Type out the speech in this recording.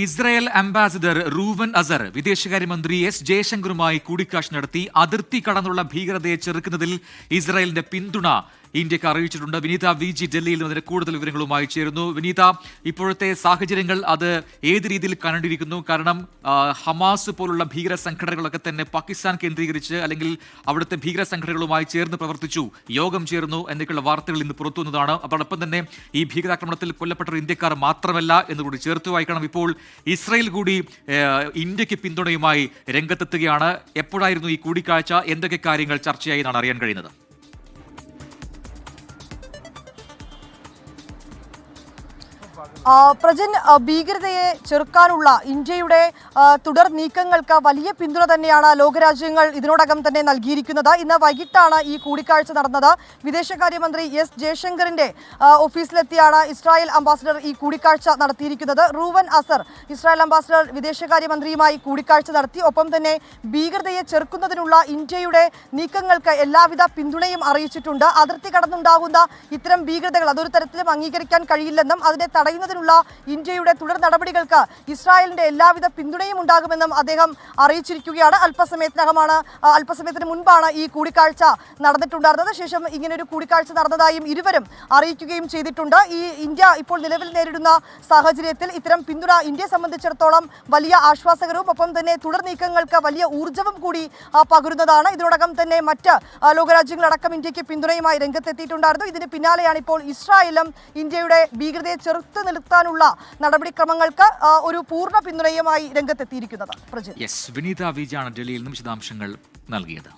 Israel ambassador Reuven Azar വിദേശകാര്യമന്ത്രി S ജയശങ്കറുമായി കൂടിക്കാഴ്ച നടത്തി അതിർത്തി കടന്നുള്ള ഭീകരതയെ ചെറുക്കുന്നതിൽ ഇസ്രായേലിന്റെ പിന്തുണ ഇന്ത്യക്ക് അറിയിച്ചിട്ടുണ്ട്. വിനീത വി.ജി. ഡൽഹിയിൽ നിന്ന് കൂടുതൽ വിവരങ്ങളുമായി ചേരുന്നു. വിനീത, ഇപ്പോഴത്തെ സാഹചര്യങ്ങൾ അത് ഏത് രീതിയിൽ കണ്ടിരിക്കുന്നു? കാരണം ഹമാസ് പോലുള്ള ഭീകര സംഘടനകളൊക്കെ തന്നെ പാകിസ്ഥാൻ കേന്ദ്രീകരിച്ച് അല്ലെങ്കിൽ അവിടുത്തെ ഭീകര സംഘടനകളുമായി ചേർന്ന് പ്രവർത്തിച്ചു, യോഗം ചേർന്നു എന്നൊക്കെയുള്ള വാർത്തകൾ ഇന്ന് പുറത്തുവന്നതാണ്. അതോടൊപ്പം തന്നെ ഈ ഭീകരാക്രമണത്തിൽ കൊല്ലപ്പെട്ട ഇന്ത്യക്കാർ മാത്രമല്ല എന്നുകൂടി ചേർത്ത് വായിക്കണം. ഇപ്പോൾ ഇസ്രായേൽ കൂടി ഇന്ത്യക്ക് പിന്തുണയുമായി രംഗത്തെത്തുകയാണ്. എപ്പോഴായിരുന്നു ഈ കൂടിക്കാഴ്ച? എന്തൊക്കെ കാര്യങ്ങൾ ചർച്ചയായി എന്നാണ് അറിയാൻ കഴിയുന്നത്? പ്രജൻ, ഭീകരതയെ ചെറുക്കാനുള്ള ഇന്ത്യയുടെ തുടർ നീക്കങ്ങൾക്ക് വലിയ പിന്തുണ തന്നെയാണ് ലോകരാജ്യങ്ങൾ ഇതിനോടകം തന്നെ നൽകിയിരിക്കുന്നത്. ഇന്ന് വൈകിട്ടാണ് ഈ കൂടിക്കാഴ്ച നടന്നത്. വിദേശകാര്യമന്ത്രി എസ് ജയശങ്കറിന്റെ ഓഫീസിലെത്തിയാണ് ഇസ്രായേൽ അംബാസിഡർ ഈ കൂടിക്കാഴ്ച നടത്തിയിരിക്കുന്നത്. റൂവൻ അസർ ഇസ്രായേൽ അംബാസിഡർ വിദേശകാര്യമന്ത്രിയുമായി കൂടിക്കാഴ്ച നടത്തി. ഒപ്പം തന്നെ ഭീകരതയെ ചെറുക്കുന്നതിനുള്ള ഇന്ത്യയുടെ നീക്കങ്ങൾക്ക് എല്ലാവിധ പിന്തുണയും അറിയിച്ചിട്ടുണ്ട്. അതിർത്തി കടന്നുണ്ടാകുന്ന ഇത്തരം ഭീകരതകൾ അതൊരു തരത്തിലും അംഗീകരിക്കാൻ കഴിയില്ലെന്നും അതിനെ തടയുന്നതിനുള്ള ഇന്ത്യയുടെ തുടർ നടപടികൾക്ക് ഇസ്രായേലിന്റെ എല്ലാവിധ പിന്തുണയും ഉണ്ടാകുമെന്നും അദ്ദേഹം അറിയിച്ചിരിക്കുകയാണ്. അല്പസമയത്തിന് മുൻപാണ് ഈ കൂടിക്കാഴ്ച നടന്നിട്ടുണ്ടായിരുന്നത്. ശേഷം ഇങ്ങനൊരു കൂടിക്കാഴ്ച നടന്നതായും ഇരുവരും അറിയിക്കുകയും ചെയ്തിട്ടുണ്ട്. ഈ ഇന്ത്യ ഇപ്പോൾ നിലവിൽ നേരിടുന്ന സാഹചര്യത്തിൽ ഇത്തരം പിന്തുണ ഇന്ത്യയെ സംബന്ധിച്ചിടത്തോളം വലിയ ആശ്വാസകരവും ഒപ്പം തന്നെ തുടർ നീക്കങ്ങൾക്ക് വലിയ ഊർജ്ജവും കൂടി പകരുന്നതാണ്. ഇതിനോടകം തന്നെ മറ്റ് ലോകരാജ്യങ്ങളടക്കം ഇന്ത്യക്ക് പിന്തുണയുമായി രംഗത്തെത്തിയിട്ടുണ്ടായിരുന്നു. ഇതിന് പിന്നാലെയാണ് ഇപ്പോൾ ഇസ്രായേലും ഇന്ത്യയുടെ ഭീകരതയെ ചെറുത്തു നിർത്താനുള്ള നടപടിക്രമങ്ങൾക്ക് ഒരു പൂർണ്ണ പിന്തുണയുമായി രംഗത്തെത്തിയിരിക്കുന്നത്. വിനീത വി.ജി. ഡൽഹിയിൽ നിന്നും വിശദാംശങ്ങൾ നൽകിയത്.